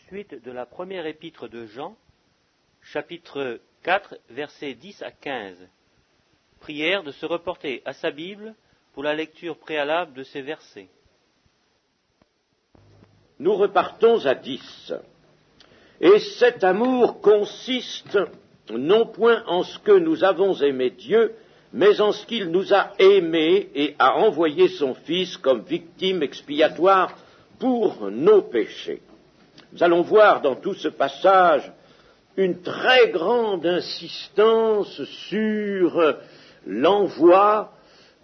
suite de la première épître de Jean, chapitre 4, versets 10 à 15. Prière de se reporter à sa Bible pour la lecture préalable de ces versets. Nous repartons à 10. Et cet amour consiste non point en ce que nous avons aimé Dieu, mais en ce qu'il nous a aimés et a envoyé son Fils comme victime expiatoire pour nos péchés. Nous allons voir dans tout ce passage une très grande insistance sur l'envoi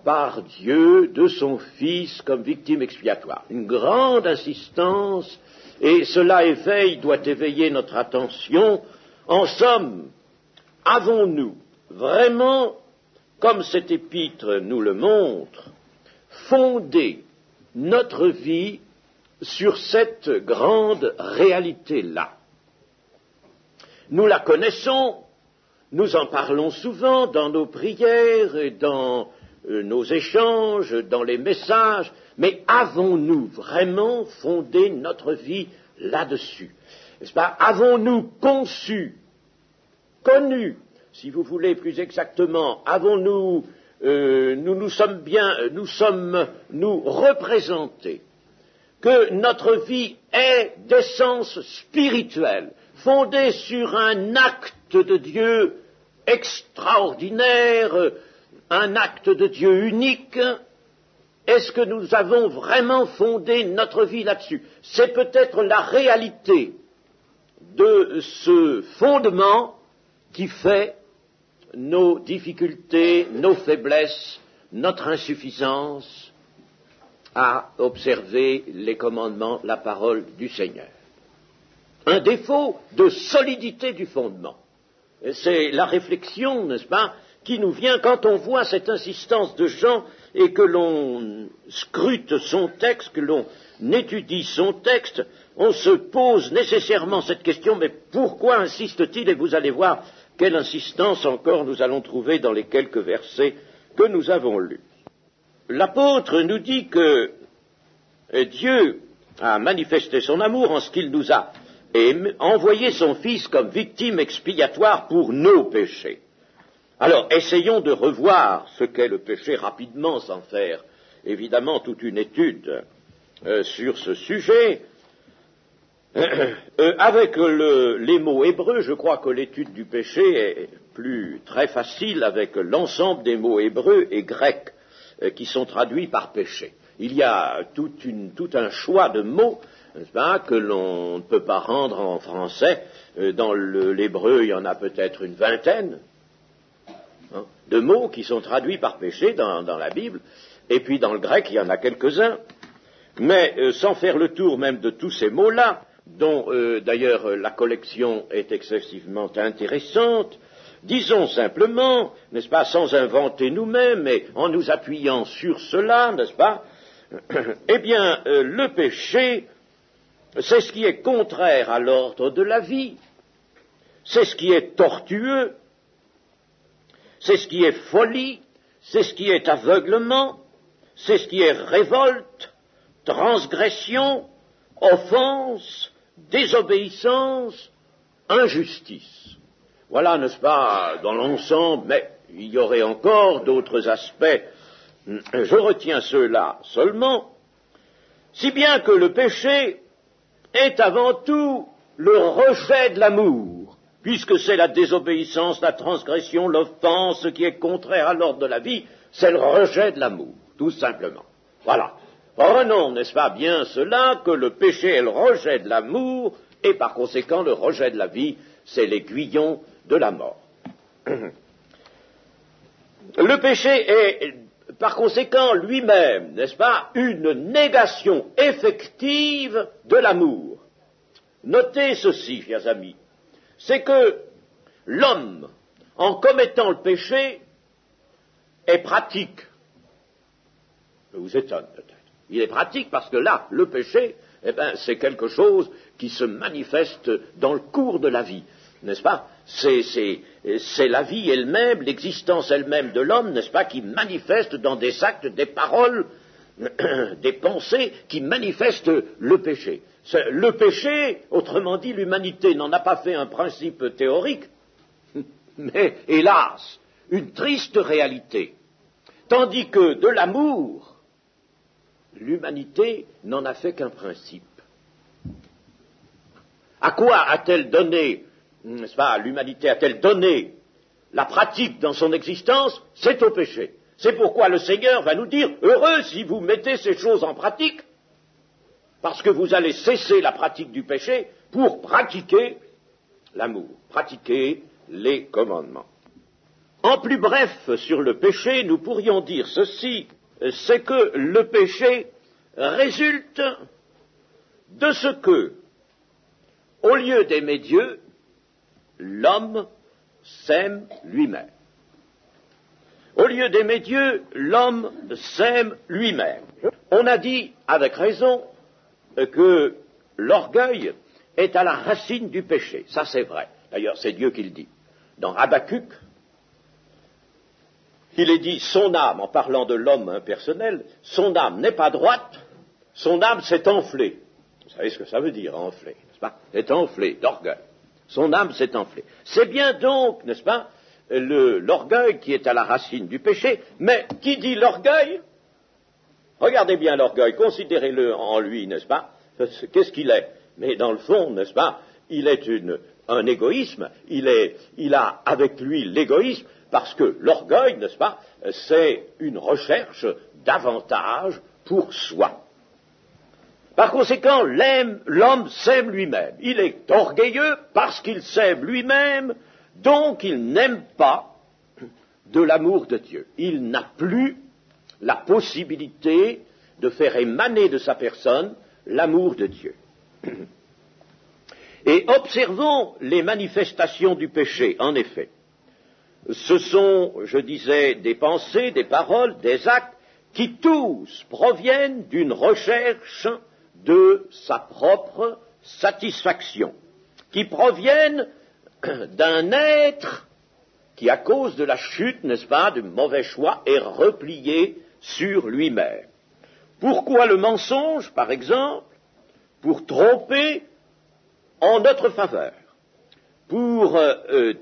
par Dieu de son Fils comme victime expiatoire. Une grande insistance, et cela doit éveiller notre attention. En somme, avons-nous vraiment, comme cette épître nous le montre, fondé notre vie sur cette grande réalité-là? Nous la connaissons, nous en parlons souvent dans nos prières et dans nos échanges, dans les messages, mais avons-nous vraiment fondé notre vie là-dessus? N'est-ce pas? Avons-nous conçu, connu, si vous voulez plus exactement, avons-nous, nous sommes représentés que notre vie est d'essence spirituelle, fondée sur un acte de Dieu extraordinaire, un acte de Dieu unique? Est-ce que nous avons vraiment fondé notre vie là-dessus? C'est peut-être la réalité de ce fondement qui fait nos difficultés, nos faiblesses, notre insuffisance à observer les commandements, la parole du Seigneur. Un défaut de solidité du fondement. C'est la réflexion, n'est-ce pas, qui nous vient quand on voit cette insistance de Jean et que l'on scrute son texte, que l'on étudie son texte, on se pose nécessairement cette question, mais pourquoi insiste-t-il? Et vous allez voir quelle insistance encore nous allons trouver dans les quelques versets que nous avons lus. L'apôtre nous dit que Dieu a manifesté son amour en ce qu'il nous a envoyé son Fils comme victime expiatoire pour nos péchés. Alors, essayons de revoir ce qu'est le péché rapidement, sans faire évidemment toute une étude sur ce sujet. Avec les mots hébreux, je crois que l'étude du péché est très facile avec l'ensemble des mots hébreux et grecs qui sont traduits par péché. Il y a tout un choix de mots, n'est-ce pas, que l'on ne peut pas rendre en français. Dans l'hébreu, il y en a peut-être une vingtaine de mots qui sont traduits par péché dans la Bible, et puis dans le grec, il y en a quelques-uns. Mais sans faire le tour même de tous ces mots-là, dont d'ailleurs la collection est excessivement intéressante, disons simplement, n'est-ce pas, sans inventer nous-mêmes, mais en nous appuyant sur cela, n'est-ce pas, eh bien, le péché, c'est ce qui est contraire à l'ordre de la vie, c'est ce qui est tortueux, c'est ce qui est folie, c'est ce qui est aveuglement, c'est ce qui est révolte, transgression, offense, désobéissance, injustice. Voilà, n'est-ce pas, dans l'ensemble, mais il y aurait encore d'autres aspects. Je retiens ceux-là seulement, si bien que le péché est avant tout le rejet de l'amour, puisque c'est la désobéissance, la transgression, l'offense, ce qui est contraire à l'ordre de la vie, c'est le rejet de l'amour, tout simplement. Voilà. Prenons, n'est-ce pas, bien cela, que le péché est le rejet de l'amour, et par conséquent, le rejet de la vie, c'est l'aiguillon de la mort. Le péché est, par conséquent, lui-même, n'est-ce pas, une négation effective de l'amour. Notez ceci, chers amis, c'est que l'homme, en commettant le péché, est pratique. Ça vous étonne peut-être. Il est pratique parce que là, le péché, c'est quelque chose qui se manifeste dans le cours de la vie, n'est-ce pas? C'est la vie elle-même, l'existence elle-même de l'homme, n'est-ce pas, qui manifeste dans des actes, des paroles, des pensées, qui manifestent le péché. Le péché, autrement dit, l'humanité n'en a pas fait un principe théorique, mais, hélas, une triste réalité. Tandis que de l'amour, l'humanité n'en a fait qu'un principe. À quoi a-t-elle donné, n'est-ce pas, l'humanité a-t-elle donné la pratique dans son existence? C'est au péché. C'est pourquoi le Seigneur va nous dire, heureux si vous mettez ces choses en pratique, parce que vous allez cesser la pratique du péché pour pratiquer l'amour, pratiquer les commandements. En plus bref, sur le péché, nous pourrions dire ceci, c'est que le péché résulte de ce que, au lieu d'aimer Dieu, l'homme s'aime lui-même. Au lieu d'aimer Dieu, l'homme s'aime lui-même. On a dit, avec raison, que l'orgueil est à la racine du péché. Ça, c'est vrai. D'ailleurs, c'est Dieu qui le dit. Dans Habakkuk, il est dit, son âme, en parlant de l'homme impersonnel, son âme n'est pas droite, son âme s'est enflée. Vous savez ce que ça veut dire, enflée, n'est-ce pas? C'est enflée d'orgueil. Son âme s'est enflée. C'est bien donc, n'est-ce pas, l'orgueil qui est à la racine du péché, mais qui dit l'orgueil? Regardez bien l'orgueil, considérez-le en lui, n'est-ce pas? Qu'est-ce qu'il est? Mais dans le fond, n'est-ce pas, il est un égoïsme, il a avec lui l'égoïsme, parce que l'orgueil, n'est-ce pas, c'est une recherche d'avantage pour soi. Par conséquent, l'homme s'aime lui-même. Il est orgueilleux parce qu'il s'aime lui-même, donc il n'aime pas de l'amour de Dieu. Il n'a plus la possibilité de faire émaner de sa personne l'amour de Dieu. Et observons les manifestations du péché, en effet. Ce sont, je disais, des pensées, des paroles, des actes qui tous proviennent d'une recherche de sa propre satisfaction, qui proviennent d'un être qui, à cause de la chute, n'est-ce pas, de mauvais choix, est replié sur lui-même. Pourquoi le mensonge, par exemple? Pour tromper en notre faveur, pour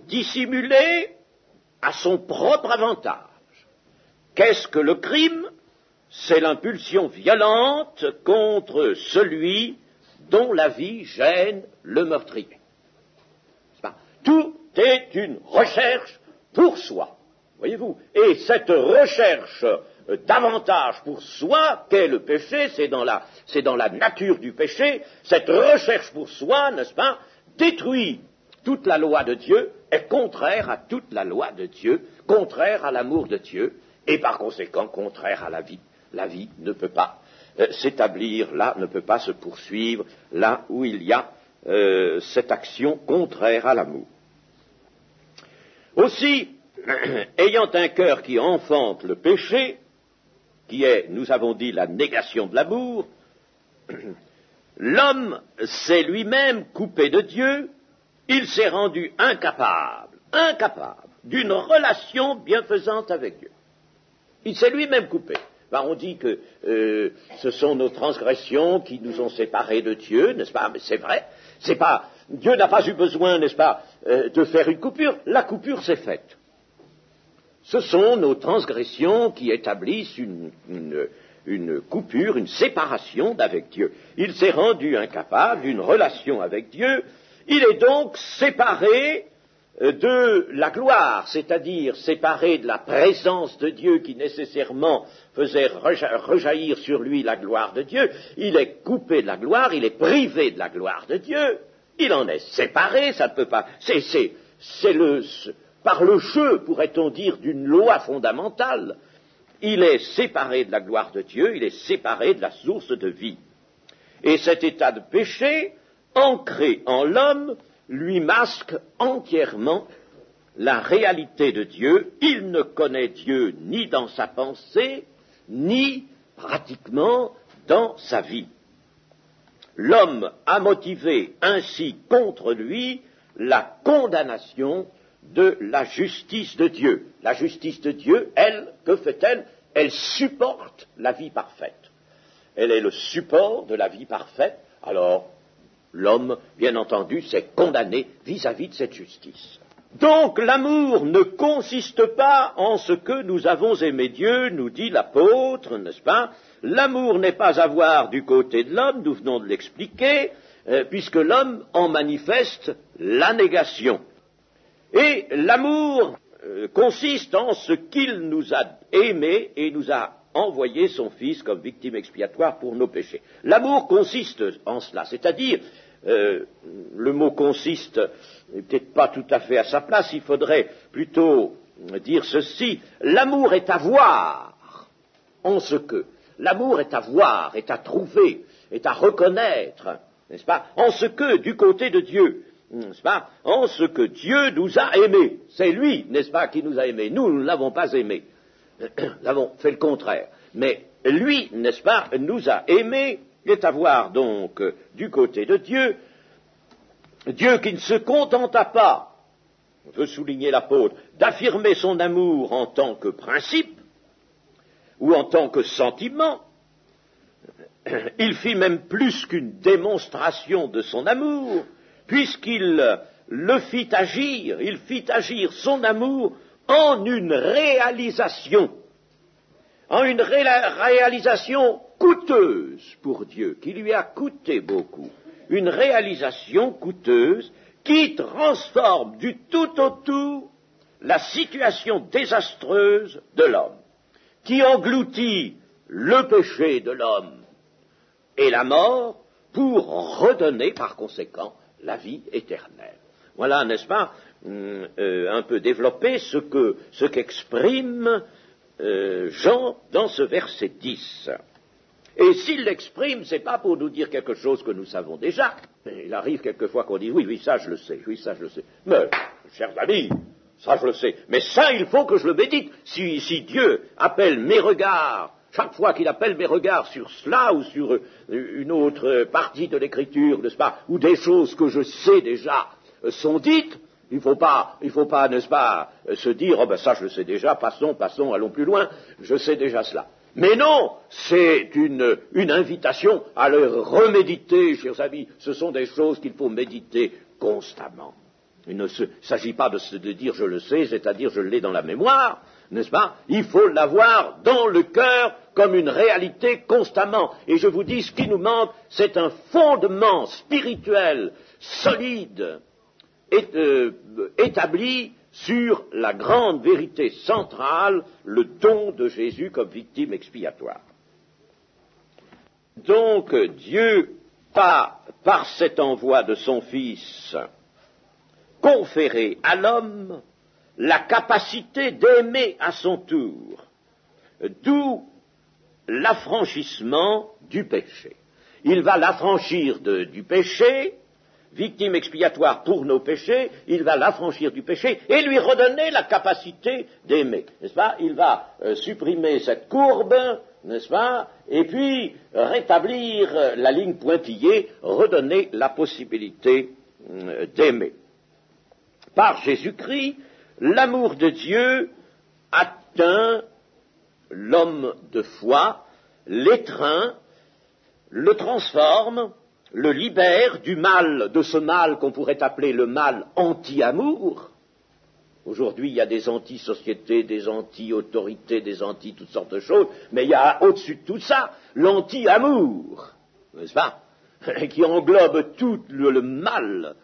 dissimuler à son propre avantage. Qu'est-ce que le crime? C'est l'impulsion violente contre celui dont la vie gêne le meurtrier. Tout est une recherche pour soi, voyez-vous. Et cette recherche d'avantage pour soi, qu'est le péché, c'est dans la nature du péché, cette recherche pour soi, n'est-ce pas, détruit toute la loi de Dieu, est contraire à toute la loi de Dieu, contraire à l'amour de Dieu, et par conséquent contraire à la vie. La vie ne peut pas s'établir là, ne peut pas se poursuivre là où il y a cette action contraire à l'amour. Aussi, ayant un cœur qui enfante le péché, qui est, nous avons dit, la négation de l'amour, l'homme s'est lui-même coupé de Dieu, il s'est rendu incapable d'une relation bienfaisante avec Dieu. Il s'est lui-même coupé. Ben, on dit que ce sont nos transgressions qui nous ont séparés de Dieu, n'est-ce pas? Mais c'est vrai. Dieu n'a pas eu besoin, n'est-ce pas, de faire une coupure. La coupure s'est faite. Ce sont nos transgressions qui établissent une coupure, une séparation d'avec Dieu. Il s'est rendu incapable d'une relation avec Dieu. Il est donc séparé de la gloire, c'est-à-dire séparé de la présence de Dieu qui nécessairement faisait rejaillir sur lui la gloire de Dieu. Il est coupé de la gloire, il est privé de la gloire de Dieu. Il en est séparé, ça ne peut pas. Par le jeu, pourrait-on dire, d'une loi fondamentale. Il est séparé de la gloire de Dieu, il est séparé de la source de vie. Et cet état de péché, ancré en l'homme, lui masque entièrement la réalité de Dieu. Il ne connaît Dieu ni dans sa pensée, ni pratiquement dans sa vie. L'homme a motivé ainsi contre lui la condamnation de la justice de Dieu. La justice de Dieu, elle, que fait-elle? Elle supporte la vie parfaite. Elle est le support de la vie parfaite, alors l'homme, bien entendu, s'est condamné vis-à-vis de cette justice. Donc l'amour ne consiste pas en ce que nous avons aimé Dieu, nous dit l'apôtre, n'est-ce pas? L'amour n'est pas à voir du côté de l'homme, nous venons de l'expliquer, puisque l'homme en manifeste la négation. Et l'amour consiste en ce qu'il nous a aimés et nous a envoyé son Fils comme victime expiatoire pour nos péchés. L'amour consiste en cela, c'est-à-dire, le mot consiste n'est peut-être pas tout à fait à sa place, il faudrait plutôt dire ceci, l'amour est à voir en ce que, l'amour est à voir, est à trouver, est à reconnaître, n'est-ce pas, en ce que, du côté de Dieu, n'est-ce pas, en ce que Dieu nous a aimés. C'est lui, n'est-ce pas, qui nous a aimés. Nous ne l'avons pas aimé. Nous avons fait le contraire. Mais lui, n'est-ce pas, nous a aimés, est à voir donc du côté de Dieu, Dieu qui ne se contenta pas, veut souligner l'apôtre, d'affirmer son amour en tant que principe ou en tant que sentiment. Il fit même plus qu'une démonstration de son amour, puisqu'il le fit agir, il fit agir son amour en une réalisation coûteuse pour Dieu, qui lui a coûté beaucoup, une réalisation coûteuse qui transforme du tout au tout la situation désastreuse de l'homme, qui engloutit le péché de l'homme et la mort pour redonner par conséquent la vie éternelle. Voilà, n'est-ce pas, un peu développé ce qu'exprime Jean dans ce verset 10. Et s'il l'exprime, c'est pas pour nous dire quelque chose que nous savons déjà. Il arrive quelquefois qu'on dit oui, ça je le sais, oui, ça je le sais. Mais, chers amis, ça je le sais. Mais ça, il faut que je le médite. Si Dieu appelle mes regards, chaque fois qu'il appelle mes regards sur cela ou sur une autre partie de l'Écriture, n'est-ce pas, ou des choses que je sais déjà sont dites, il faut pas, n'est-ce pas, se dire, oh ben ça je le sais déjà, passons, allons plus loin, je sais déjà cela. Mais non, c'est une invitation à le reméditer, chers amis. Ce sont des choses qu'il faut méditer constamment. Il ne s'agit pas de dire je le sais, c'est-à-dire je l'ai dans la mémoire, n'est-ce pas? Il faut l'avoir dans le cœur comme une réalité constamment. Et je vous dis, ce qui nous manque, c'est un fondement spirituel solide, établi sur la grande vérité centrale, le don de Jésus comme victime expiatoire. Donc Dieu, par cet envoi de son Fils, conféré à l'homme la capacité d'aimer à son tour, d'où l'affranchissement du péché. Il va l'affranchir du péché, victime expiatoire pour nos péchés, il va l'affranchir du péché et lui redonner la capacité d'aimer, n'est-ce pas? Il va supprimer cette courbe, n'est-ce pas? Et puis rétablir la ligne pointillée, redonner la possibilité d'aimer. Par Jésus-Christ, l'amour de Dieu atteint l'homme de foi, l'étreint, le transforme, le libère du mal, de ce mal qu'on pourrait appeler le mal anti-amour. Aujourd'hui, il y a des anti-sociétés, des anti-autorités, des anti-toutes sortes de choses, mais il y a au-dessus de tout ça l'anti-amour, n'est-ce pas, qui englobe tout le mal.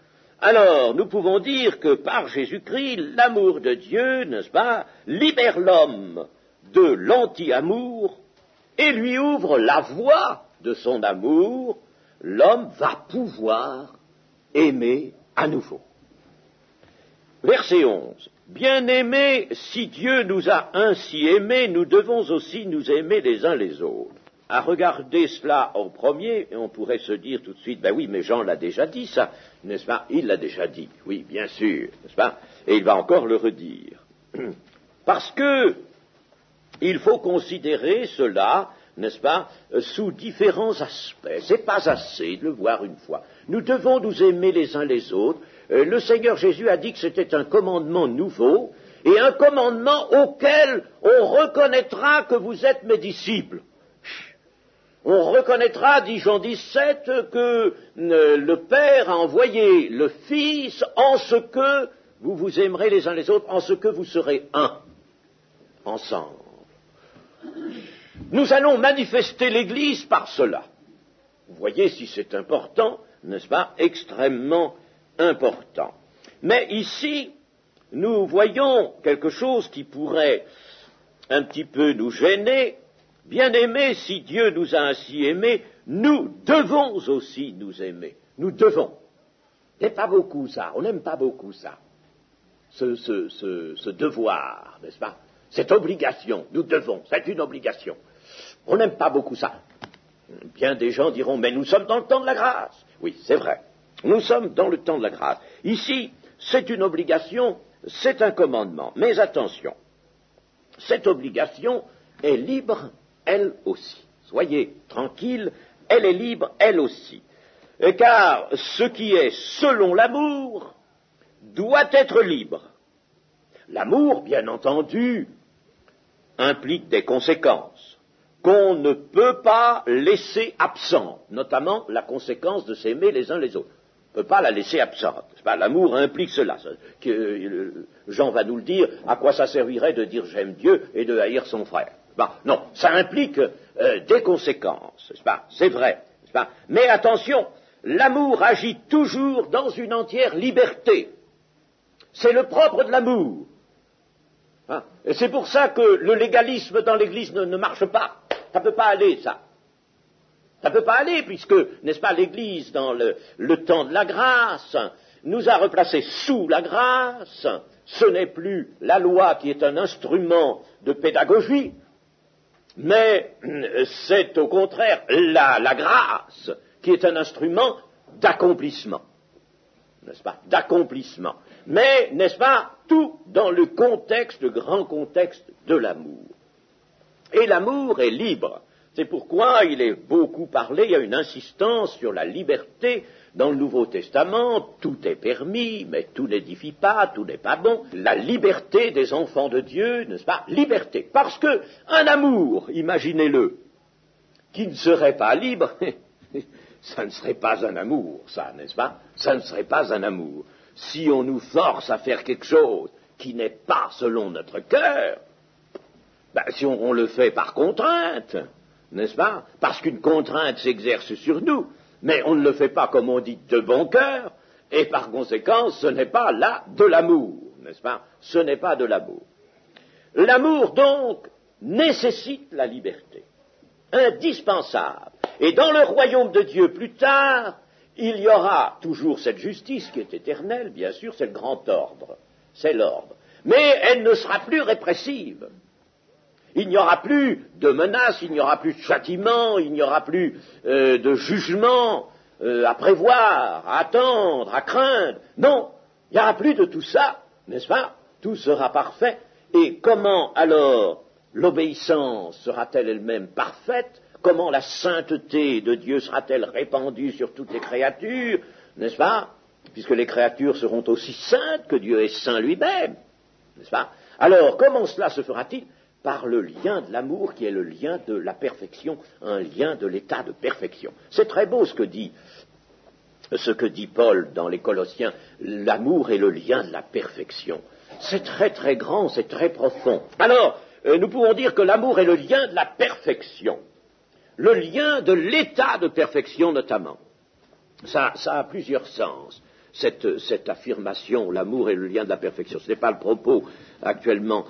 Alors, nous pouvons dire que par Jésus-Christ, l'amour de Dieu, n'est-ce pas, libère l'homme de l'anti-amour et lui ouvre la voie de son amour. L'homme va pouvoir aimer à nouveau. Verset 11. Bien-aimés, si Dieu nous a ainsi aimés, nous devons aussi nous aimer les uns les autres. À regarder cela en premier, on pourrait se dire tout de suite, ben oui, mais Jean l'a déjà dit ça, n'est-ce pas? Il l'a déjà dit, oui, bien sûr, n'est-ce pas? Et il va encore le redire. Parce que il faut considérer cela, n'est-ce pas, sous différents aspects. C'est pas assez de le voir une fois. Nous devons nous aimer les uns les autres. Le Seigneur Jésus a dit que c'était un commandement nouveau et un commandement auquel on reconnaîtra que vous êtes mes disciples. On reconnaîtra, dit Jean 17, que le Père a envoyé le Fils en ce que vous vous aimerez les uns les autres, en ce que vous serez un, ensemble. Nous allons manifester l'Église par cela. Vous voyez si c'est important, n'est-ce pas, extrêmement important. Mais ici, nous voyons quelque chose qui pourrait un petit peu nous gêner. Bien-aimés, si Dieu nous a ainsi aimés, nous devons aussi nous aimer. Nous devons. On n'aime pas beaucoup ça, on n'aime pas beaucoup ça. Ce devoir, n'est-ce pas? Cette obligation, nous devons, c'est une obligation. On n'aime pas beaucoup ça. Bien des gens diront, mais nous sommes dans le temps de la grâce. Oui, c'est vrai, nous sommes dans le temps de la grâce. Ici, c'est une obligation, c'est un commandement. Mais attention, cette obligation est libre, elle aussi. Soyez tranquilles, elle est libre, elle aussi. Car ce qui est selon l'amour doit être libre. L'amour, bien entendu, implique des conséquences qu'on ne peut pas laisser absentes, notamment la conséquence de s'aimer les uns les autres. On ne peut pas la laisser absente. L'amour implique cela. Jean va nous le dire, à quoi ça servirait de dire j'aime Dieu et de haïr son frère. Non, ça implique des conséquences, c'est vrai. Mais attention, l'amour agit toujours dans une entière liberté. C'est le propre de l'amour. Et c'est pour ça que le légalisme dans l'Église ne marche pas. Ça ne peut pas aller, ça. Ça ne peut pas aller, puisque, n'est-ce pas, l'Église, dans le temps de la grâce, nous a replacés sous la grâce. Ce n'est plus la loi qui est un instrument de pédagogie, mais c'est au contraire la grâce qui est un instrument d'accomplissement. N'est-ce pas? D'accomplissement. Mais, n'est-ce pas, tout dans le contexte, le grand contexte de l'amour. Et l'amour est libre. C'est pourquoi il est beaucoup parlé, il y a une insistance sur la liberté dans le Nouveau Testament. Tout est permis, mais tout n'édifie pas, tout n'est pas bon. La liberté des enfants de Dieu, n'est-ce pas? Liberté. Parce que un amour, imaginez-le, qui ne serait pas libre, ça ne serait pas un amour, ça, n'est-ce pas? Ça ne serait pas un amour. Si on nous force à faire quelque chose qui n'est pas selon notre cœur, si on le fait par contrainte, n'est-ce pas? Parce qu'une contrainte s'exerce sur nous, mais on ne le fait pas, comme on dit, de bon cœur, et par conséquent, ce n'est pas là de l'amour, n'est-ce pas? Ce n'est pas de l'amour. L'amour, donc, nécessite la liberté, indispensable. Et dans le royaume de Dieu, plus tard, il y aura toujours cette justice qui est éternelle, bien sûr, c'est le grand ordre, c'est l'ordre. Mais elle ne sera plus répressive. Il n'y aura plus de menaces, il n'y aura plus de châtiment, il n'y aura plus de jugement à prévoir, à attendre, à craindre. Non, il n'y aura plus de tout ça, n'est-ce pas? Tout sera parfait. Et comment alors l'obéissance sera-t-elle elle-même parfaite? Comment la sainteté de Dieu sera-t-elle répandue sur toutes les créatures, n'est-ce pas? Puisque les créatures seront aussi saintes que Dieu est saint lui-même, n'est-ce pas? Alors, comment cela se fera-t-il? Par le lien de l'amour qui est le lien de la perfection, un lien de l'état de perfection. C'est très beau ce que dit Paul dans les Colossiens, l'amour est le lien de la perfection. C'est très très grand, c'est très profond. Alors, nous pouvons dire que l'amour est le lien de la perfection, le lien de l'état de perfection notamment. Ça a plusieurs sens. Cette affirmation, l'amour est le lien de la perfection. Ce n'est pas le propos actuellement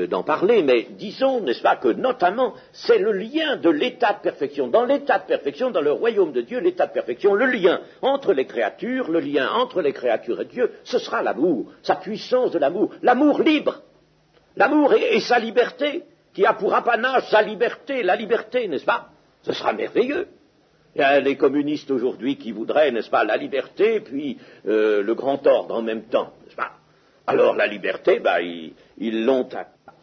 d'en parler, mais disons, n'est-ce pas, que notamment, c'est le lien de l'état de perfection. Dans l'état de perfection, dans le royaume de Dieu, l'état de perfection, le lien entre les créatures, le lien entre les créatures et Dieu, ce sera l'amour, sa puissance de l'amour libre, l'amour et sa liberté, qui a pour apanage sa liberté, la liberté, n'est-ce pas? Ce sera merveilleux. Il y a les communistes aujourd'hui qui voudraient, n'est-ce pas, la liberté, puis le grand ordre en même temps, n'est-ce pas? Alors la liberté, ils l'ont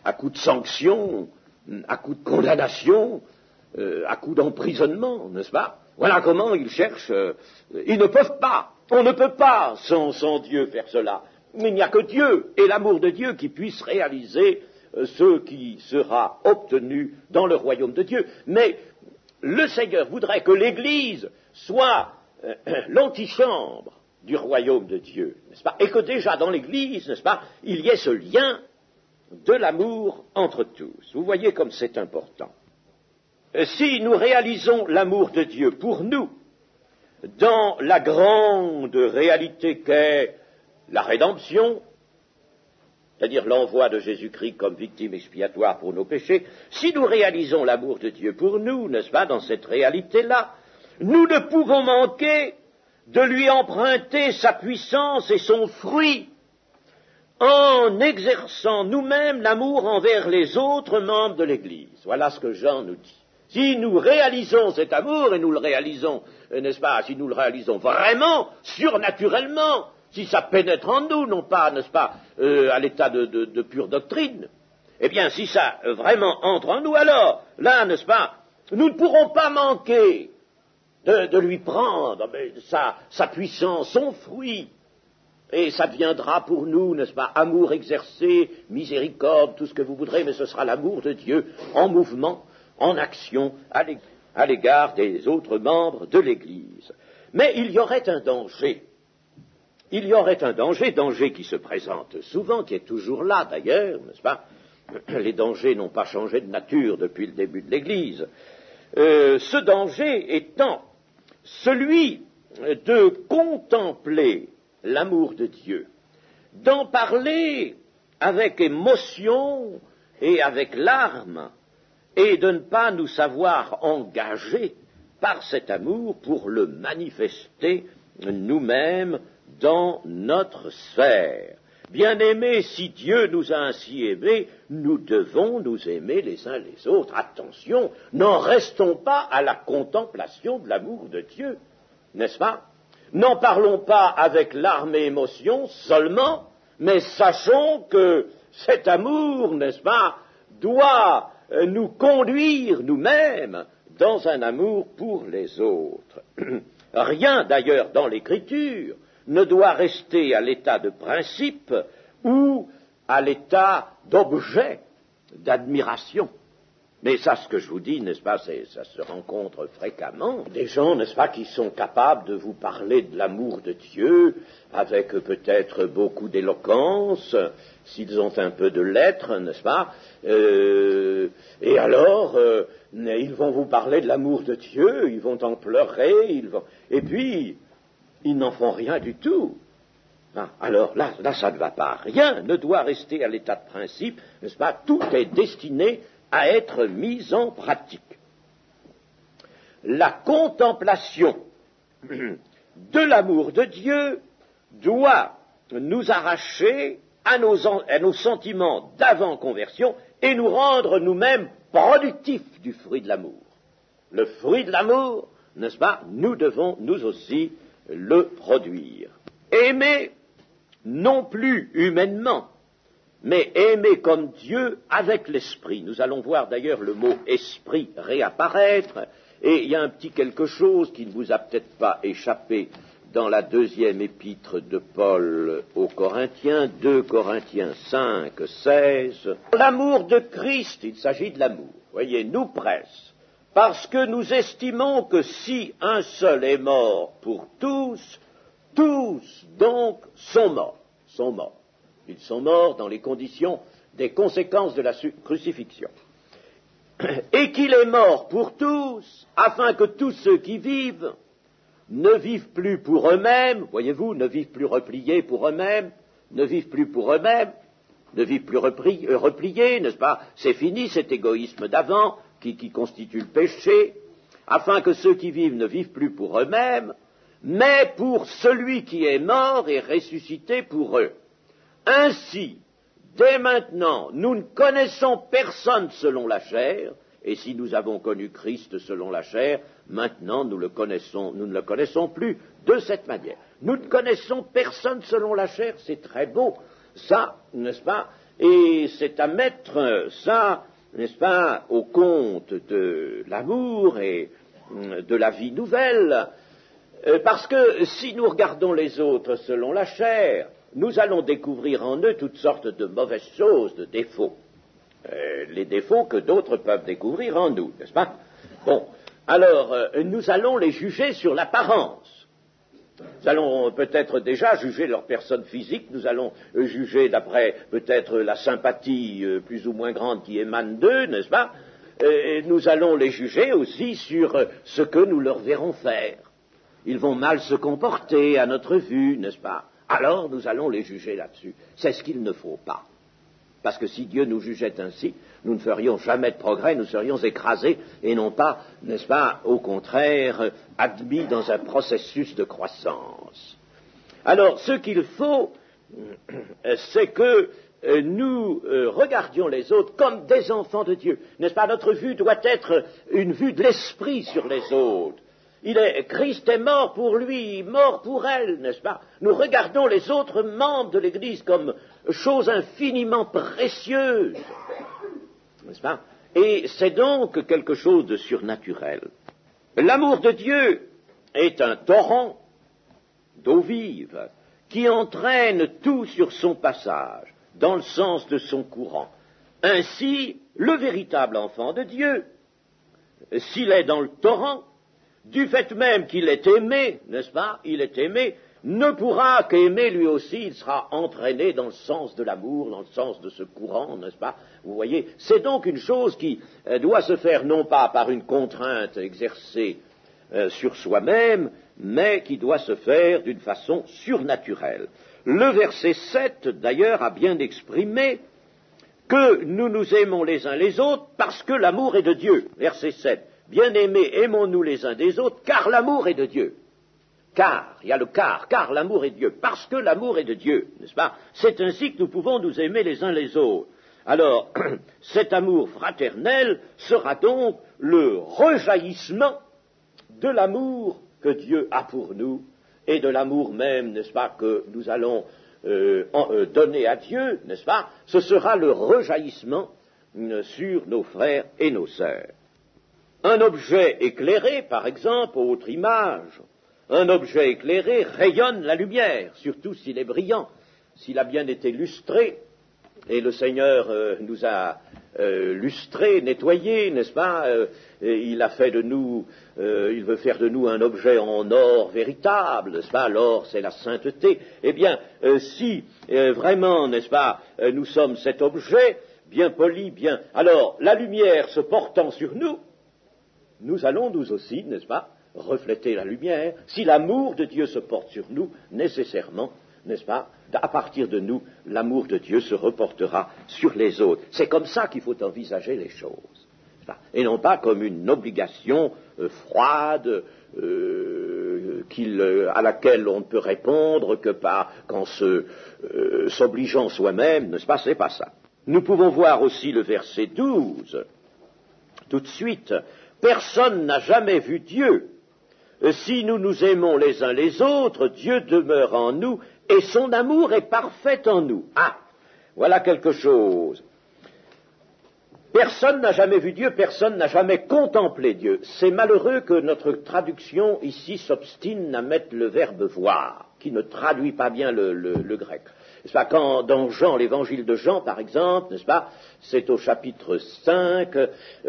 à coup de sanctions, à coup de condamnation, à coup d'emprisonnement, n'est-ce pas? Voilà comment ils cherchent. Ils ne peuvent pas, on ne peut pas sans Dieu faire cela. Mais il n'y a que Dieu et l'amour de Dieu qui puisse réaliser ce qui sera obtenu dans le royaume de Dieu. Mais le Seigneur voudrait que l'Église soit l'antichambre du royaume de Dieu, n'est-ce pas? Et que déjà dans l'Église, n'est-ce pas, il y ait ce lien de l'amour entre tous. Vous voyez comme c'est important. Si nous réalisons l'amour de Dieu pour nous, dans la grande réalité qu'est la rédemption, c'est-à-dire l'envoi de Jésus-Christ comme victime expiatoire pour nos péchés, si nous réalisons l'amour de Dieu pour nous, n'est-ce pas, dans cette réalité-là, nous ne pouvons manquer de lui emprunter sa puissance et son fruit en exerçant nous-mêmes l'amour envers les autres membres de l'Église. Voilà ce que Jean nous dit. Si nous réalisons cet amour, et nous le réalisons, n'est-ce pas, si nous le réalisons vraiment, surnaturellement, si ça pénètre en nous, non pas, n'est-ce pas, à l'état de pure doctrine, eh bien, si ça vraiment entre en nous, alors, là, n'est-ce pas, nous ne pourrons pas manquer de lui prendre sa puissance, son fruit, et ça deviendra pour nous, n'est-ce pas, amour exercé, miséricorde, tout ce que vous voudrez, mais ce sera l'amour de Dieu en mouvement, en action, à l'égard des autres membres de l'Église. Mais il y aurait un danger. Il y aurait un danger qui se présente souvent, qui est toujours là d'ailleurs, n'est-ce pas? Les dangers n'ont pas changé de nature depuis le début de l'Église. Ce danger étant celui de contempler l'amour de Dieu, d'en parler avec émotion et avec larmes, et de ne pas nous savoir engagés par cet amour pour le manifester nous-mêmes dans notre sphère. Bien-aimés, si Dieu nous a ainsi aimés, nous devons nous aimer les uns les autres. Attention, n'en restons pas à la contemplation de l'amour de Dieu, n'est-ce pas? N'en parlons pas avec larmes et émotion seulement, mais sachons que cet amour, n'est-ce pas, doit nous conduire nous-mêmes dans un amour pour les autres. Rien d'ailleurs dans l'Écriture ne doit rester à l'état de principe ou à l'état d'objet d'admiration. Mais ça, ce que je vous dis, n'est-ce pas, ça se rencontre fréquemment. Des gens, n'est-ce pas, qui sont capables de vous parler de l'amour de Dieu avec peut-être beaucoup d'éloquence, s'ils ont un peu de lettres, n'est-ce pas, et alors, ils vont vous parler de l'amour de Dieu, ils vont en pleurer, et puis, ils n'en font rien du tout. Alors là, ça ne va pas. Rien ne doit rester à l'état de principe, n'est-ce pas, tout est destiné à être mis en pratique. La contemplation de l'amour de Dieu doit nous arracher à nos sentiments d'avant-conversion et nous rendre nous-mêmes productifs du fruit de l'amour. Le fruit de l'amour, n'est-ce pas, nous devons nous aussi le produire. Aimer non plus humainement, mais aimer comme Dieu avec l'esprit. Nous allons voir d'ailleurs le mot esprit réapparaître, et il y a un petit quelque chose qui ne vous a peut-être pas échappé dans la deuxième épître de Paul aux Corinthiens, 2 Corinthiens 5, 16. L'amour de Christ, il s'agit de l'amour, voyez, nous presse, parce que nous estimons que si un seul est mort pour tous, tous donc sont morts. Ils sont morts dans les conditions des conséquences de la crucifixion. Et qu'il est mort pour tous, afin que tous ceux qui vivent ne vivent plus pour eux-mêmes, voyez-vous, ne vivent plus repliés pour eux-mêmes, ne vivent plus repliés, n'est-ce pas? C'est fini cet égoïsme d'avant qui constitue le péché, afin que ceux qui vivent ne vivent plus pour eux-mêmes, mais pour celui qui est mort et ressuscité pour eux. Ainsi, dès maintenant, nous ne connaissons personne selon la chair, et si nous avons connu Christ selon la chair, maintenant nous ne le connaissons plus de cette manière. Nous ne connaissons personne selon la chair, c'est très beau, ça, n'est-ce pas? Et c'est à mettre ça, n'est-ce pas, au compte de l'amour et de la vie nouvelle, parce que si nous regardons les autres selon la chair, nous allons découvrir en eux toutes sortes de mauvaises choses, de défauts. Les défauts que d'autres peuvent découvrir en nous, n'est-ce pas? Bon, alors nous allons les juger sur l'apparence. Nous allons peut-être déjà juger leur personne physique, nous allons juger d'après peut-être la sympathie plus ou moins grande qui émane d'eux, n'est-ce pas? Et nous allons les juger aussi sur ce que nous leur verrons faire. Ils vont mal se comporter à notre vue, n'est-ce pas? Alors nous allons les juger là-dessus. C'est ce qu'il ne faut pas. Parce que si Dieu nous jugeait ainsi, nous ne ferions jamais de progrès, nous serions écrasés et non pas, n'est-ce pas, au contraire, admis dans un processus de croissance. Alors, ce qu'il faut, c'est que nous regardions les autres comme des enfants de Dieu. N'est-ce pas? Notre vue doit être une vue de l'esprit sur les autres. Christ est mort pour lui, mort pour elle, n'est-ce pas? Nous regardons les autres membres de l'Église comme choses infiniment précieuses, n'est-ce pas? Et c'est donc quelque chose de surnaturel. L'amour de Dieu est un torrent d'eau vive qui entraîne tout sur son passage, dans le sens de son courant. Ainsi, le véritable enfant de Dieu, s'il est dans le torrent, du fait même qu'il est aimé, n'est-ce pas, il est aimé, ne pourra qu'aimer lui aussi, il sera entraîné dans le sens de l'amour, dans le sens de ce courant, n'est-ce pas? Vous voyez, c'est donc une chose qui doit se faire non pas par une contrainte exercée sur soi-même, mais qui doit se faire d'une façon surnaturelle. Le verset 7, d'ailleurs, a bien exprimé que nous nous aimons les uns les autres parce que l'amour est de Dieu. Verset 7. Bien-aimés, aimons-nous les uns des autres, car l'amour est de Dieu. Car, il y a le car l'amour est de Dieu, parce que l'amour est de Dieu, n'est-ce pas? C'est ainsi que nous pouvons nous aimer les uns les autres. Alors, cet amour fraternel sera donc le rejaillissement de l'amour que Dieu a pour nous, et de l'amour même, n'est-ce pas, que nous allons donner à Dieu, n'est-ce pas? Ce sera le rejaillissement sur nos frères et nos sœurs. Un objet éclairé, par exemple, autre image, un objet éclairé rayonne la lumière, surtout s'il est brillant, s'il a bien été lustré, et le Seigneur nous a lustrés, nettoyés, n'est-ce pas? Il a fait de nous, il veut faire de nous un objet en or véritable, n'est-ce pas? L'or, c'est la sainteté. Eh bien, si vraiment, n'est-ce pas, nous sommes cet objet, bien poli, bien... Alors, la lumière se portant sur nous, nous allons nous aussi, n'est-ce pas, refléter la lumière. Si l'amour de Dieu se porte sur nous, nécessairement, n'est-ce pas, à partir de nous, l'amour de Dieu se reportera sur les autres. C'est comme ça qu'il faut envisager les choses, et non pas comme une obligation froide, à laquelle on ne peut répondre que qu'en s'obligeant soi-même, n'est-ce pas, c'est pas ça. Nous pouvons voir aussi le verset 12, tout de suite. Personne n'a jamais vu Dieu. Si nous nous aimons les uns les autres, Dieu demeure en nous et son amour est parfait en nous. Ah, voilà quelque chose. Personne n'a jamais vu Dieu, personne n'a jamais contemplé Dieu. C'est malheureux que notre traduction ici s'obstine à mettre le verbe voir, qui ne traduit pas bien le grec. N'est-ce pas, quand dans Jean, l'évangile de Jean, par exemple, n'est-ce pas, c'est au chapitre 5,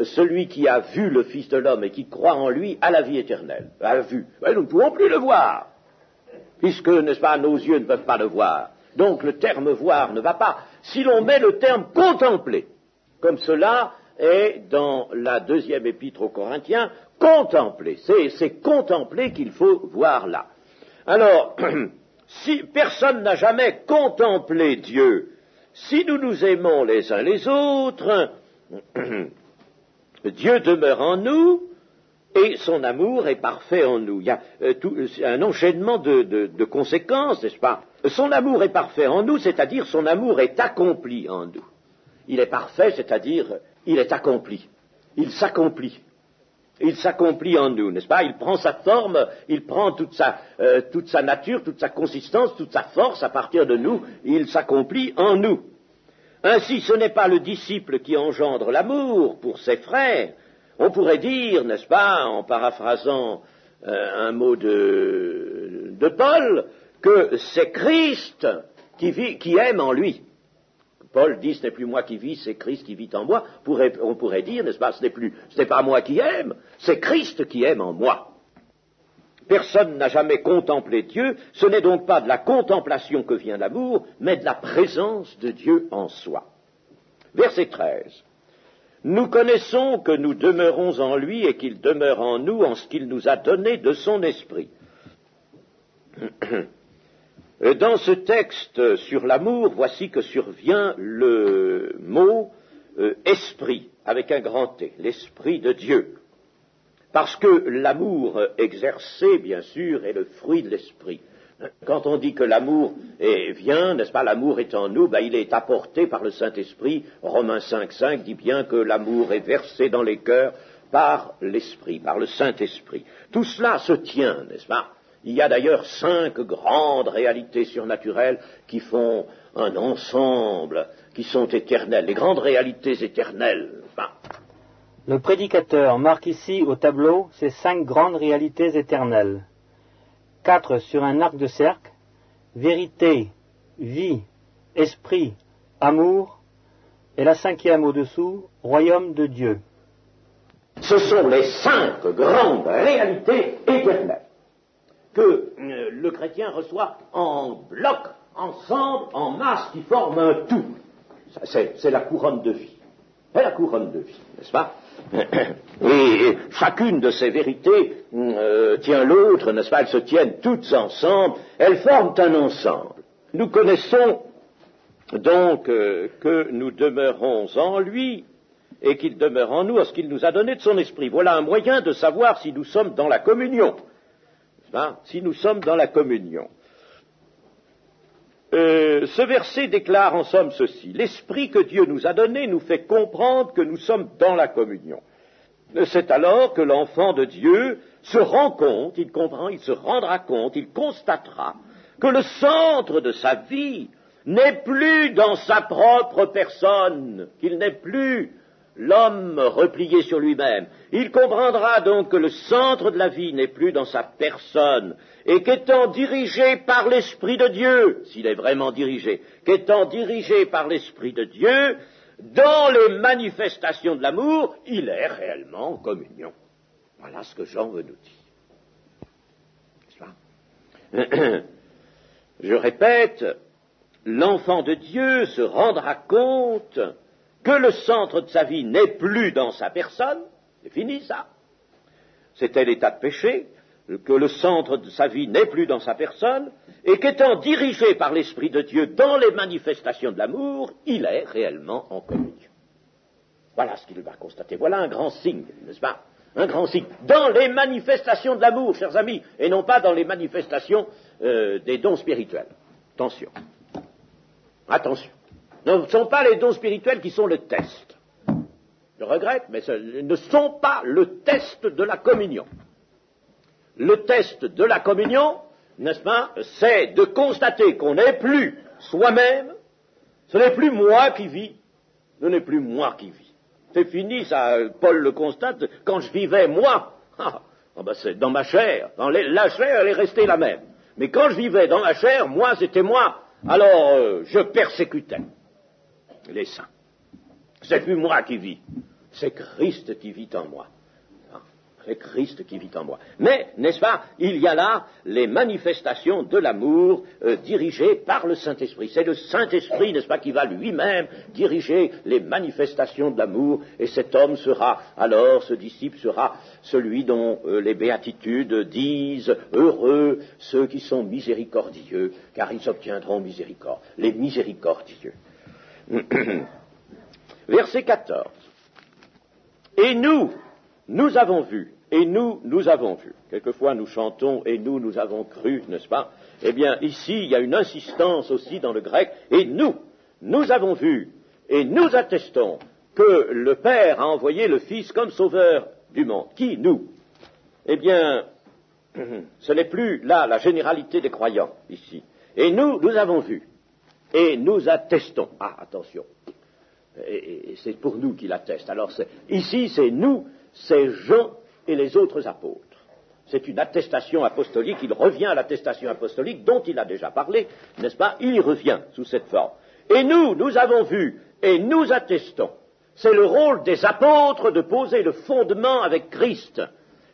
celui qui a vu le Fils de l'homme et qui croit en lui a la vie éternelle. A vu. Ben, nous ne pouvons plus le voir, puisque, n'est-ce pas, nos yeux ne peuvent pas le voir. Donc le terme voir ne va pas. Si l'on met le terme contempler, comme cela est dans la deuxième épître aux Corinthiens, contempler. C'est contempler qu'il faut voir là. Alors, si personne n'a jamais contemplé Dieu, si nous nous aimons les uns les autres, Dieu demeure en nous et son amour est parfait en nous. Il y a un enchaînement de conséquences, n'est-ce pas? Son amour est parfait en nous, c'est-à-dire son amour est accompli en nous. Il est parfait, c'est-à-dire il est accompli. Il s'accomplit. Il s'accomplit en nous, n'est-ce pas? Il prend sa forme, il prend toute sa nature, toute sa consistance, toute sa force à partir de nous, il s'accomplit en nous. Ainsi, ce n'est pas le disciple qui engendre l'amour pour ses frères. On pourrait dire, n'est-ce pas, en paraphrasant un mot de Paul, que c'est Christ qui aime en lui. Paul dit, ce n'est plus moi qui vis, c'est Christ qui vit en moi. On pourrait dire, n'est-ce pas, ce n'est pas moi qui aime, c'est Christ qui aime en moi. Personne n'a jamais contemplé Dieu, ce n'est donc pas de la contemplation que vient l'amour, mais de la présence de Dieu en soi. Verset 13. Nous connaissons que nous demeurons en lui et qu'il demeure en nous en ce qu'il nous a donné de son esprit. Dans ce texte sur l'amour, voici que survient le mot esprit, avec un grand T, l'esprit de Dieu. Parce que l'amour exercé, bien sûr, est le fruit de l'esprit. Quand on dit que l'amour vient, n'est-ce pas, l'amour est en nous, il est apporté par le Saint-Esprit. Romains 5,5 dit bien que l'amour est versé dans les cœurs par l'Esprit, par le Saint-Esprit. Tout cela se tient, n'est-ce pas? Il y a d'ailleurs 5 grandes réalités surnaturelles qui font un ensemble, qui sont éternelles, les grandes réalités éternelles, n'est-ce pas? Le prédicateur marque ici au tableau ces 5 grandes réalités éternelles. 4 sur un arc de cercle, vérité, vie, esprit, amour, et la 5e au-dessous, royaume de Dieu. Ce sont les 5 grandes réalités éternelles que le chrétien reçoit en bloc, ensemble, en masse, qui forment un tout. C'est la couronne de vie. C'est la couronne de vie, n'est-ce pas? Et chacune de ces vérités tient l'autre, n'est-ce pas? Elles se tiennent toutes ensemble, elles forment un ensemble. Nous connaissons donc que nous demeurons en lui et qu'il demeure en nous, en ce qu'il nous a donné de son esprit. Voilà un moyen de savoir si nous sommes dans la communion. N'est-ce pas? Si nous sommes dans la communion. Ce verset déclare en somme ceci: l'esprit que Dieu nous a donné nous fait comprendre que nous sommes dans la communion. C'est alors que l'enfant de Dieu se rend compte, il comprend, il se rendra compte, il constatera que le centre de sa vie n'est plus dans sa propre personne, qu'il n'est plus l'homme replié sur lui-même. Il comprendra donc que le centre de la vie n'est plus dans sa personne, et qu'étant dirigé par l'Esprit de Dieu, s'il est vraiment dirigé, qu'étant dirigé par l'Esprit de Dieu, dans les manifestations de l'amour, il est réellement en communion. Voilà ce que Jean veut nous dire. Je répète, l'enfant de Dieu se rendra compte que le centre de sa vie n'est plus dans sa personne, c'est fini ça, c'était l'état de péché, que le centre de sa vie n'est plus dans sa personne, et qu'étant dirigé par l'Esprit de Dieu dans les manifestations de l'amour, il est réellement en communion. Voilà ce qu'il va constater, voilà un grand signe, n'est-ce pas? Un grand signe, dans les manifestations de l'amour, chers amis, et non pas dans les manifestations des dons spirituels. Attention. Attention. Ce ne sont pas les dons spirituels qui sont le test. Je regrette, mais ce ne sont pas le test de la communion. Le test de la communion, n'est-ce pas, c'est de constater qu'on n'est plus soi-même, ce n'est plus moi qui vis, ce n'est plus moi qui vis. C'est fini, ça, Paul le constate, quand je vivais moi, c'est dans ma chair, la chair elle est restée la même. Mais quand je vivais dans ma chair, moi c'était moi, alors je persécutais les saints. C'est plus moi qui vis, c'est Christ qui vit en moi. C'est Christ qui vit en moi. Mais, n'est-ce pas, il y a là les manifestations de l'amour dirigées par le Saint-Esprit. C'est le Saint-Esprit, n'est-ce pas, qui va lui-même diriger les manifestations de l'amour, et cet homme sera, alors, ce disciple sera celui dont les béatitudes disent « Heureux ceux qui sont miséricordieux, car ils obtiendront miséricorde. » Les miséricordieux. Verset 14. Et nous avons vu. Et nous avons vu. Quelquefois, nous chantons « et nous avons cru », n'est-ce pas? Eh bien, ici, il y a une insistance aussi dans le grec. Et nous avons vu, et nous attestons que le Père a envoyé le Fils comme sauveur du monde. Qui, nous? Eh bien, ce n'est plus là la généralité des croyants, ici. Et nous avons vu, et nous attestons. Ah, attention. Et c'est pour nous qu'il atteste. Alors, ici, c'est nous, c'est Jean et les autres apôtres. C'est une attestation apostolique, il revient à l'attestation apostolique dont il a déjà parlé, n'est-ce pas? Il y revient sous cette forme. Et nous avons vu et nous attestons. C'est le rôle des apôtres de poser le fondement avec Christ.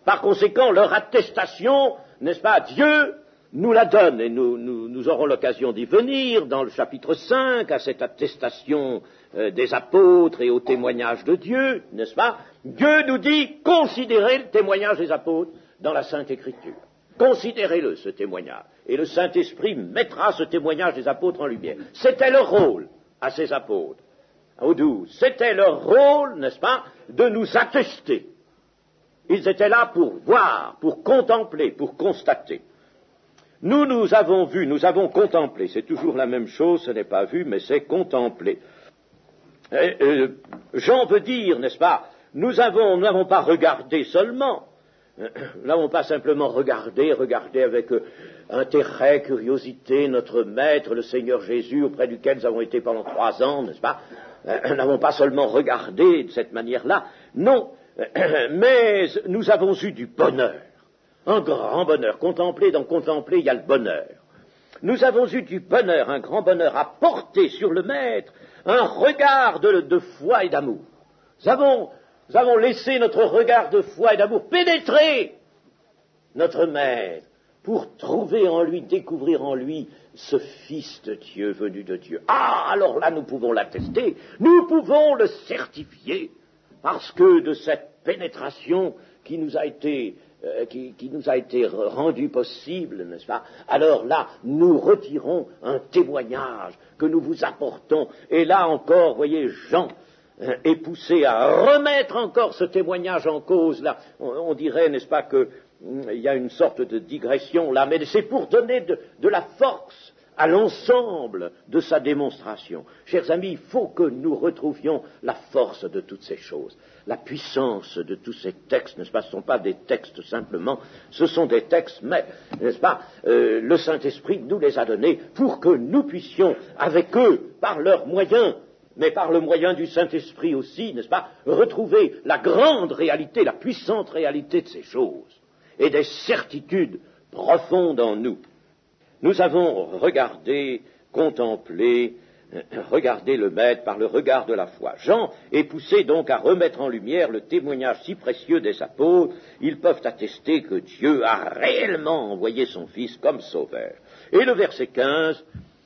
Par conséquent, leur attestation, n'est-ce pas, Dieu nous la donne, et nous aurons l'occasion d'y venir dans le chapitre 5, à cette attestation des apôtres et au témoignage de Dieu, n'est-ce pas? Dieu nous dit, considérez le témoignage des apôtres dans la Sainte Écriture. Considérez-le, ce témoignage. Et le Saint-Esprit mettra ce témoignage des apôtres en lumière. C'était leur rôle à ces apôtres, aux 12. C'était leur rôle, n'est-ce pas, de nous attester. Ils étaient là pour voir, pour contempler, pour constater. Nous avons vu, nous avons contemplé. C'est toujours la même chose, ce n'est pas vu, mais c'est contemplé. Jean veut dire, n'est-ce pas, nous n'avons pas regardé seulement. Nous n'avons pas simplement regardé avec intérêt, curiosité, notre Maître, le Seigneur Jésus, auprès duquel nous avons été pendant 3 ans, n'est-ce pas? Nous n'avons pas seulement regardé de cette manière-là, non, mais nous avons eu du bonheur, un grand bonheur. Dans contempler, il y a le bonheur. Nous avons eu du bonheur, un grand bonheur à porter sur le Maître, un regard de foi et d'amour. Nous avons laissé notre regard de foi et d'amour pénétrer notre Maître pour trouver en lui, découvrir en lui ce Fils de Dieu venu de Dieu. Ah, alors là, nous pouvons l'attester, nous pouvons le certifier, parce que de cette pénétration qui nous a été rendue possible, n'est-ce pas? Alors là, nous retirons un témoignage que nous vous apportons. Et là encore, voyez, Jean est poussé à remettre encore ce témoignage en cause. Là, on dirait, n'est-ce pas, qu'il y a une sorte de digression là, mais c'est pour donner de la force à l'ensemble de sa démonstration. Chers amis, il faut que nous retrouvions la force de toutes ces choses, la puissance de tous ces textes, n'est-ce pas? Ce ne sont pas des textes simplement, ce sont des textes, mais, n'est-ce pas, le Saint-Esprit nous les a donnés pour que nous puissions, avec eux, par leurs moyens, mais par le moyen du Saint-Esprit aussi, n'est-ce pas, retrouver la grande réalité, la puissante réalité de ces choses, et des certitudes profondes en nous. Nous avons regardé, contemplé, regardé le Maître par le regard de la foi. Jean est poussé donc à remettre en lumière le témoignage si précieux des apôtres. Ils peuvent attester que Dieu a réellement envoyé son Fils comme sauveur. Et le verset 15,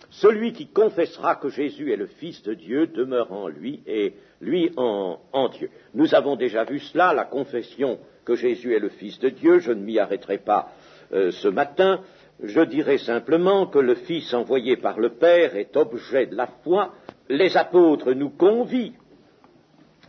celui qui confessera que Jésus est le Fils de Dieu demeure en lui et lui en Dieu. Nous avons déjà vu cela, la confession que Jésus est le Fils de Dieu. Je ne m'y arrêterai pas ce matin. Je dirais simplement que le Fils envoyé par le Père est objet de la foi. Les apôtres nous convient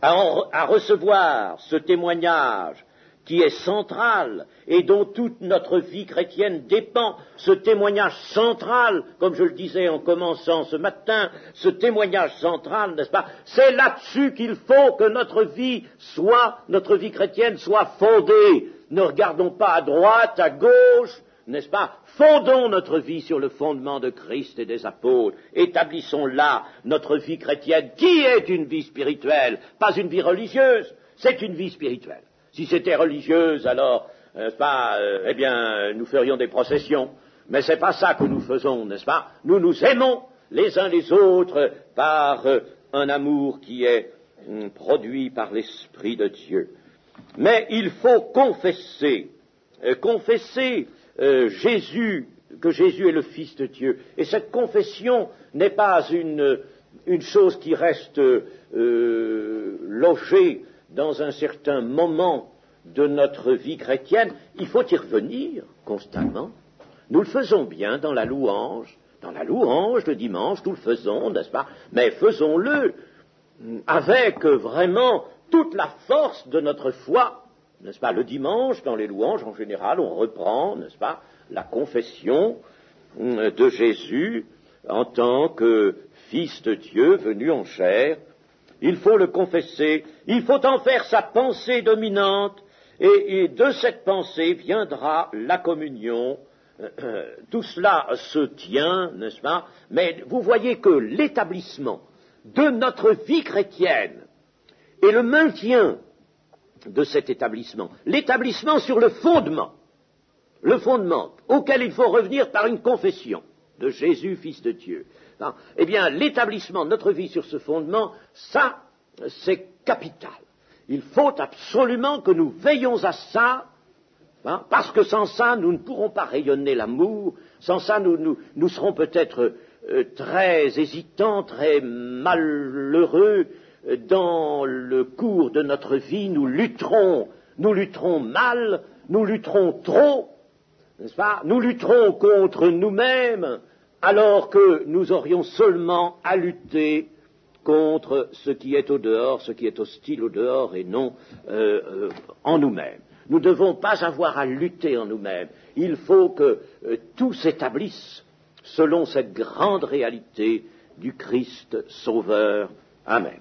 à recevoir ce témoignage qui est central et dont toute notre vie chrétienne dépend. Ce témoignage central, comme je le disais en commençant ce matin, ce témoignage central, n'est-ce pas, c'est là-dessus qu'il faut que notre vie chrétienne soit fondée. Ne regardons pas à droite, à gauche, n'est-ce pas? Fondons notre vie sur le fondement de Christ et des apôtres. Établissons là notre vie chrétienne, qui est une vie spirituelle, pas une vie religieuse, c'est une vie spirituelle. Si c'était religieuse, alors, n'est-ce pas, eh bien, nous ferions des processions. Mais c'est pas ça que nous faisons, n'est-ce pas? Nous nous aimons les uns les autres par un amour qui est produit par l'Esprit de Dieu. Mais il faut confesser Jésus, que Jésus est le Fils de Dieu. Et cette confession n'est pas une chose qui reste logée dans un certain moment de notre vie chrétienne. Il faut y revenir constamment. Nous le faisons bien dans la louange le dimanche, nous le faisons, n'est-ce pas? Mais faisons-le avec vraiment toute la force de notre foi. N'est-ce pas? Le dimanche, dans les louanges, en général, on reprend, n'est-ce pas, la confession de Jésus en tant que Fils de Dieu venu en chair. Il faut le confesser, il faut en faire sa pensée dominante, et de cette pensée viendra la communion. Tout cela se tient, n'est-ce pas? Mais vous voyez que l'établissement de notre vie chrétienne et le maintien de cet établissement, l'établissement sur le fondement auquel il faut revenir par une confession. de Jésus, Fils de Dieu. Non. Eh bien, l'établissement de notre vie sur ce fondement, ça, c'est capital. Il faut absolument que nous veillions à ça, hein, parce que sans ça, nous ne pourrons pas rayonner l'amour, sans ça, nous serons peut-être très hésitants, très malheureux dans le cours de notre vie, nous lutterons mal, nous lutterons trop, n'est-ce pas? Nous lutterons contre nous-mêmes, alors que nous aurions seulement à lutter contre ce qui est au dehors, ce qui est hostile au dehors et non en nous-mêmes. Nous ne devons pas avoir à lutter en nous-mêmes. Il faut que tout s'établisse selon cette grande réalité du Christ Sauveur. Amen.